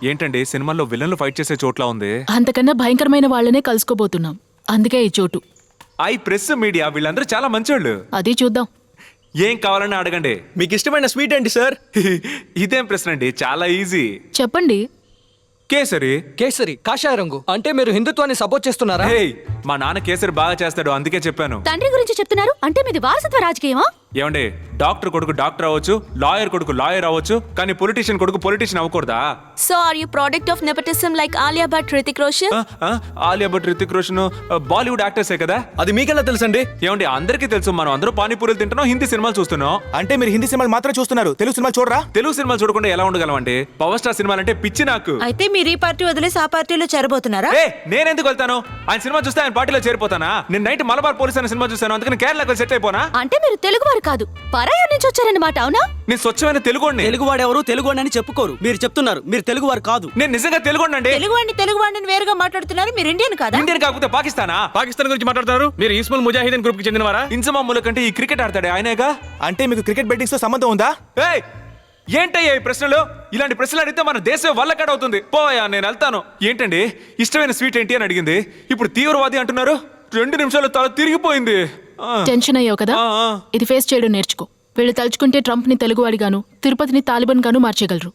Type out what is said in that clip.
ఏంటండి సినిమాల్లో విలన్లు ఫైట్ చేసే చోట్లా ఉంది. అంతకన్నా భయంకరమైన వాళ్ళనే కలుసుకోబోతున్నాం. అందుకే ఈ చోటు. ప్రెస్ మీడియా వీళ్ళందరూ చాలా మంచోళ్ళు. అది చూద్దాం. ఏం కావాలని అడగండి. మీకు ఇష్టమైన స్వీట్ ఏంటి సార్? ఇదేం ప్రశ్న అండి, చాలా ఈజీ. చెప్పండి. కేసరి. కేసరి కాషాయ రంగు. అంటే మీరు హిందుత్వాన్ని సపోర్ట్ చేస్తున్నారా? మా నాన్న కేసరి బాగా చేస్తాడు, అందుకే చెప్పాను. తండ్రి గురించి చెప్తున్నారు అంటే మీది వారసత్వ రాజకీయమా? ఏమండి, డాక్టర్ కొడుకు డాక్టర్ అవ్వచ్చు, లాయర్ కొడుకు లాయర్ అవ్వచ్చు, కానీ పొలిటీషియన్ కొడుకు పొలిటీషియన్ అవ్వకూడదా? So are you product of nepotism like Alia Bhatt, Hrithik Roshan? Alia Bhatt, Hrithik Roshan Bollywood యాక్టర్సే కదా. అది మీకెలా తెలుసండి? ఏమండి, అందరికీ తెలుసు. మనం అందరూ పానీపూరీలు తింటున్నాం, హిందీ సినిమాలు చూస్తున్నాం. అంటే మీరు హిందీ సినిమాలు మాత్రం చూస్తున్నారు, తెలుగు సినిమాలు చూడరా? తెలుగు సినిమాలు చూడకుండా ఎలా ఉండగలం అండి? పవర్ స్టార్ సినిమాలు అంటే పిచ్చి నాకు. అయితే మీరు ఈ పార్టీ వదిలేసి ఆ పార్టీలో చేరబోతున్నారా? నేనెందుకు వెళ్తాను? ఆయన సినిమా చూస్తే ఆయన పార్టీలో చేరిపోతానా? నేను నైట్ మలబార్ పోలీస్ అనే సినిమా చూసాను, అందుకని కేరళకు సెట్ అయిపోనా? అంటే మీరు తెలుగు వారు కాదు, పరాయి నుంచి వచ్చారన్నమాట, అవునా? నేను స్వచ్ఛమైన తెలుగువాడిని. తెలుగువాడెవరు తెలుగువాడని చెప్పుకోరు. మీరు చెప్తున్నారు మీరు తెలుగువారు కాదు. నేను నిజంగా తెలుగువాడినండి. తెలుగువాడిని వేరుగా మాట్లాడుతున్నారు. మీరు ఇండియన్ కాదా? ఇండియన్ కాకపోతే పాకిస్తానా? పాకిస్తాన్ గురించి మాట్లాడుతున్నారు. మీరు ఇస్మాల్ ముజాహిదీన్ గ్రూప్ కి చెందినవారా? ఇంజమాముల కంటే ఈ క్రికెట్ ఆడతాడే ఆయనేగా. అంటే మీకు క్రికెట్ బెట్టింగ్స్ తో సంబంధం ఉందా? ఏంటయ్యా ఈ ప్రశ్నలు? ఇలాంటి ప్రశ్నలు అడిగితే మన దేశం వల్లకాడవుతుంది. పోయా, నేను వెళ్తాను. ఏంటండి ఇష్టమైన స్వీట్ ఏంటి అని అడిగింది, ఇప్పుడు తీవ్రవాది అంటున్నారు. 2 నిమిషాలు తల తిరిగిపోయింది. టెన్షన్ అయ్యావు కదా, ఇది ఫేస్ చేయడం నేర్చుకో. వీళ్ళు తలుచుకుంటే ట్రంప్ ని తెలుగువాడిగాను, తిరుపతిని తాలిబాన్ గాను మార్చేయగలరు.